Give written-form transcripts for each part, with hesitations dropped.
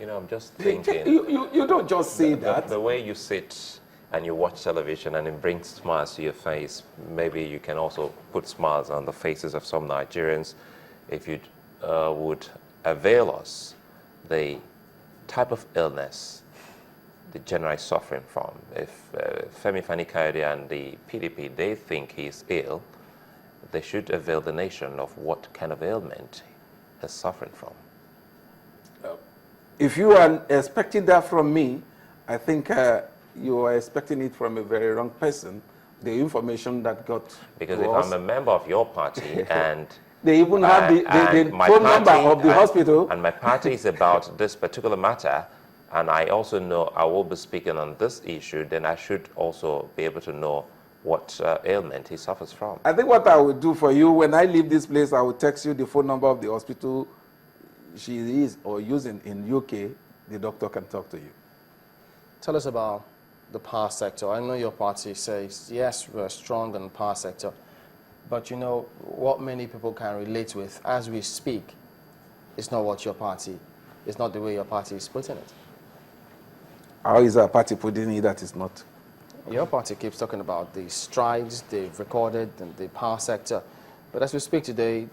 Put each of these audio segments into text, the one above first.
You know, I'm just thinking. You don't just say that. The way you sit and you watch television and it brings smiles to your face, maybe you can also put smiles on the faces of some Nigerians if you would avail us the type of illness the general is suffering from. If Femi Fani-Kayode and the PDP, they think he's ill, they should avail the nation of what kind of ailment he's suffering from. If you are expecting that from me, I think you are expecting it from a very wrong person. The information that got Because to if us, I'm a member of your party and they even have the phone number of the hospital. And my party is about this particular matter, and I also know I will be speaking on this issue, then I should also be able to know what ailment he suffers from. I think what I will do for you, when I leave this place, I will text you the phone number of the hospital she is or using in UK. The doctor can talk to you. Tell us about the power sector. I know your party says, yes, we're strong in the power sector, but you know, what many people can relate with as we speak is not what your party, it's not the way your party is putting it. How is our party putting it that is not? Your party keeps talking about the strides they've recorded in the power sector, but as we speak today,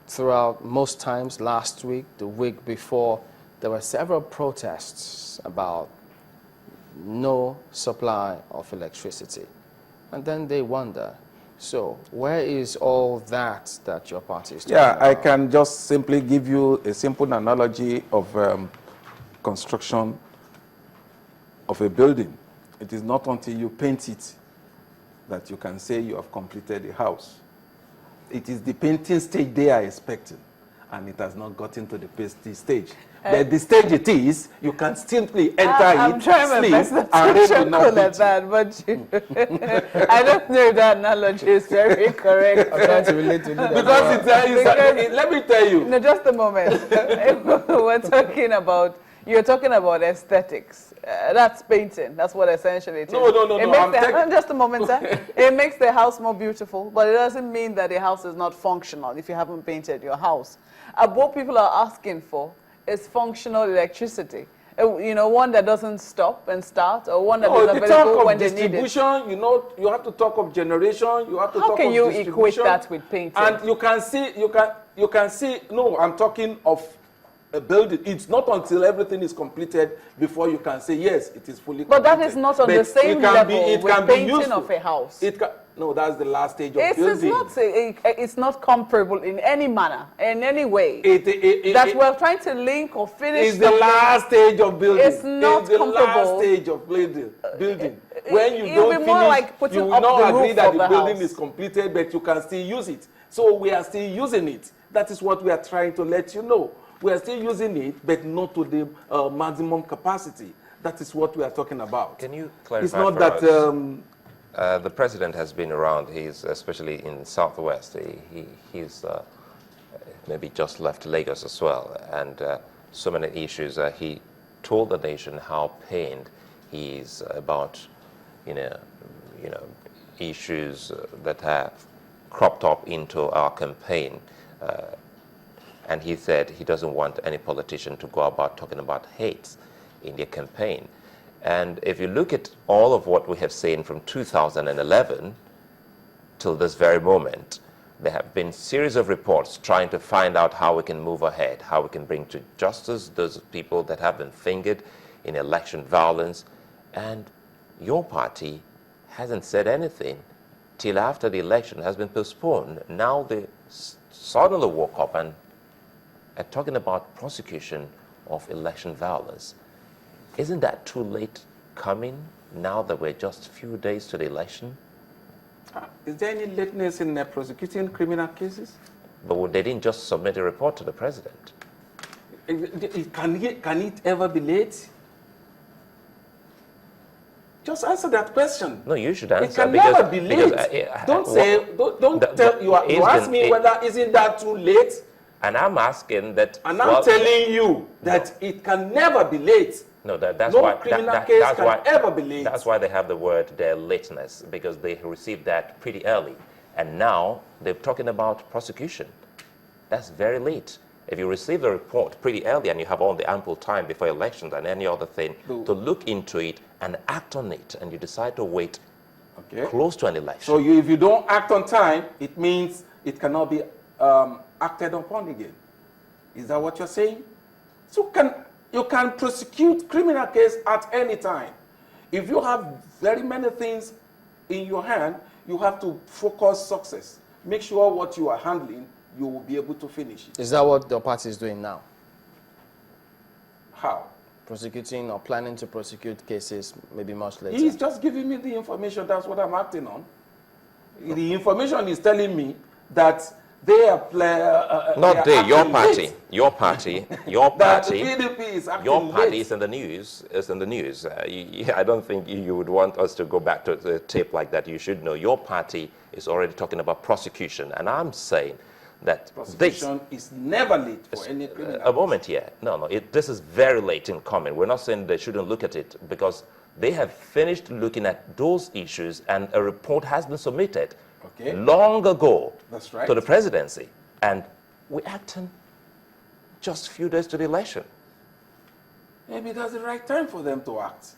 throughout most times last week, the week before, there were several protests about no supply of electricity. And then they wonder, so where is all that your party is talking about? I can just simply give you a simple analogy of construction of a building. It is not until you paint it that you can say you have completed a house. It is the painting stage they are expecting, and it has not gotten to the painting stage. But the stage it is, you can simply enter I'm trying my best not to chuckle at that, but I don't know if that analogy is very correct. I'm trying to relate to that. Because let me tell you. No, just a moment. You're talking about aesthetics. That's painting. That's what essentially it is. No. Just a moment, sir. It makes the house more beautiful, but it doesn't mean that the house is not functional if you haven't painted your house. What people are asking for is functional electricity. You know, one that doesn't stop and start, or one that is available when they need it. Distribution, you know, you have to talk of generation. You have to How talk can of you distribution. equate that with painting? And you can see. No, I'm talking of a building. It's not until everything is completed before you can say yes, it is fully completed. But that is not on the same level with painting of a house. No, that's the last stage of building. It's not comparable in any manner, in any way. That we're trying to link or finish. It's the last stage of building. It's not the comparable. last stage of building. When you don't finish, like you will not agree that the building is completed, but you can still use it. So we are still using it. That is what we are trying to let you know. We are still using it, but not to the maximum capacity. That is what we are talking about. Can you clarify? It's not for that. us? The president has been around. He's especially in Southwest. He's maybe just left Lagos as well, and so many issues. He told the nation how pained he is about, issues that have cropped up into our campaign. And he said he doesn't want any politician to go about talking about hate in their campaign. And if you look at all of what we have seen from 2011 till this very moment, there have been a series of reports trying to find out how we can move ahead, how we can bring to justice those people that have been fingered in election violence. And your party hasn't said anything till after the election has been postponed. Now they suddenly woke up and are talking about prosecution of election violence. Isn't that too late coming now that we're just a few days to the election? Is there any lateness in prosecuting criminal cases? But they didn't just submit a report to the president. Can it ever be late? Just answer that question. No, you should answer. It can never be late. You ask me whether isn't that too late? And I'm asking that. And I'm telling you that it can never be late. No, that's no why criminal case can ever be late. That's why they have the word their lateness, because they received that pretty early, and now they're talking about prosecution. That's very late. If you receive the report pretty early and you have all the ample time before elections and any other thing to look into it and act on it, and you decide to wait close to an election. So if you don't act on time, it means it cannot be acted upon again. Is that what you're saying? So you can prosecute criminal case at any time. If you have very many things in your hand, you have to focus success. Make sure what you are handling, you will be able to finish it. Is that what the party is doing now? How? Prosecuting or planning to prosecute cases maybe much later? He's just giving me the information. That's what I'm acting on. The information is telling me that they are your party, your party, your party. That the PDP is acting your party late. is in the news. Is in the news. I don't think you would want us to go back to the tape like that. You should know your party is already talking about prosecution, and I'm saying that prosecution is never late for any criminal. A moment here. No. This is very late in coming. We're not saying they shouldn't look at it, because they have finished looking at those issues, and a report has been submitted long ago to the presidency, and we're acting just a few days to the election. Maybe that's the right time for them to act.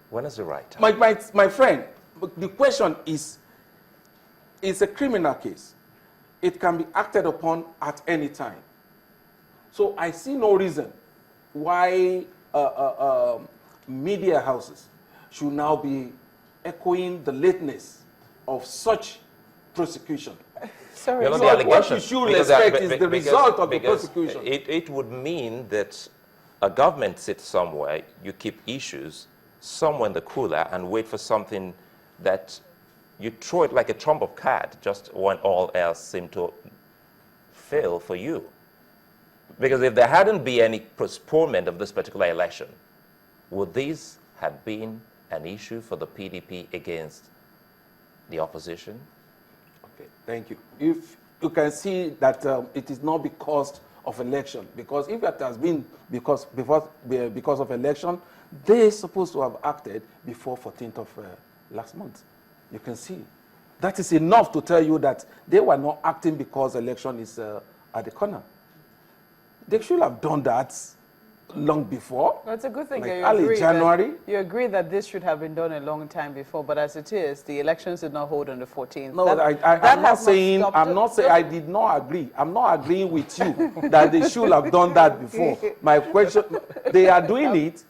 When is the right time? My friend, the question is, it's a criminal case. It can be acted upon at any time. So I see no reason why media houses should now be echoing the lateness of such prosecution. Sorry. You know, So what you should expect is the result of the prosecution. It would mean that a government sits somewhere, you keep issues somewhere in the cooler and wait for something that you throw it like a trump of card just when all else seemed to fail for you. Because if there hadn't been any postponement of this particular election, would this have been an issue for the PDP against the opposition? Okay, thank you. If you can see that it is not because of election, because if it has been because of election, they're supposed to have acted before 14th of last month. You can see. That is enough to tell you that they were not acting because election is at the corner. They should have done that long before. Well, it's a good thing like that you early agree January. you agree that this should have been done a long time before, but as it is, the elections did not hold on the 14th. No, I'm not saying, I did not agree. I'm not agreeing with you that they should have done that before. My question, they are doing it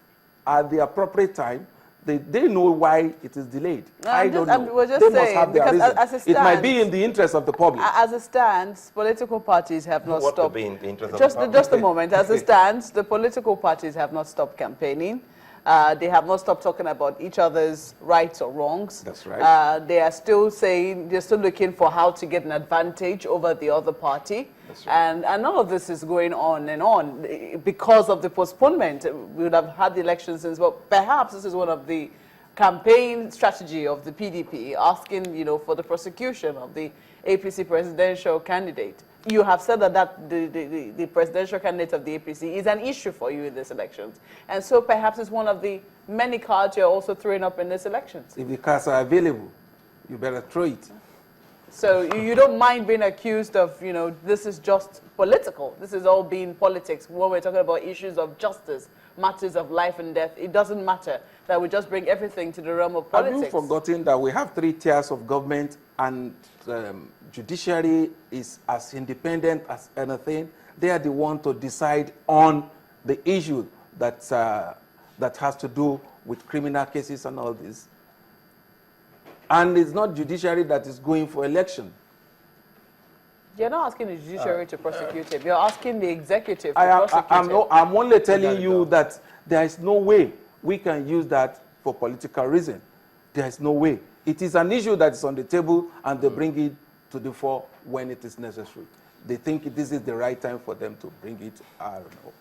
at the appropriate time. They know why it is delayed. I don't know. We're just they saying, must have their reason. as it It might stands, be in the interest of the public. As it stands, political parties have not What stopped. would be in the interest of the public? Just a moment. As it stands, the political parties have not stopped campaigning. They have not stopped talking about each other's rights or wrongs. That's right. They are still saying, they're still looking for how to get an advantage over the other party. That's right. And all of this is going on and on because of the postponement. We would have had the elections since, well, perhaps this is one of the campaign strategy of the PDP, asking, for the prosecution of the APC presidential candidate. You have said that the presidential candidate of the APC is an issue for you in these elections. And so perhaps it's one of the many cards you're also throwing up in these elections. If the cards are available, you better throw it. So you don't mind being accused of, this is just political. This is all being politics. When we're talking about issues of justice, matters of life and death, it doesn't matter that we just bring everything to the realm of politics. Have you forgotten that we have 3 tiers of government and judiciary is as independent as anything? They are the one to decide on the issue that has to do with criminal cases and all this. And it's not judiciary that is going for election. You're not asking the judiciary to prosecute him. You're asking the executive to prosecute him. I'm only telling you that there is no way we can use that for political reason. There is no way. It is an issue that is on the table, and they bring it to the fore when it is necessary. They think this is the right time for them to bring it. I don't know.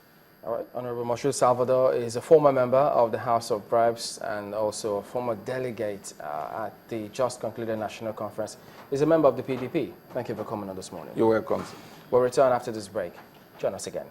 All right. Honorable Moshood Salvador is a former member of the House of Bribes and also a former delegate at the just concluded National Conference. He's a member of the PDP. Thank you for coming on this morning. You're welcome. We'll return after this break. Join us again.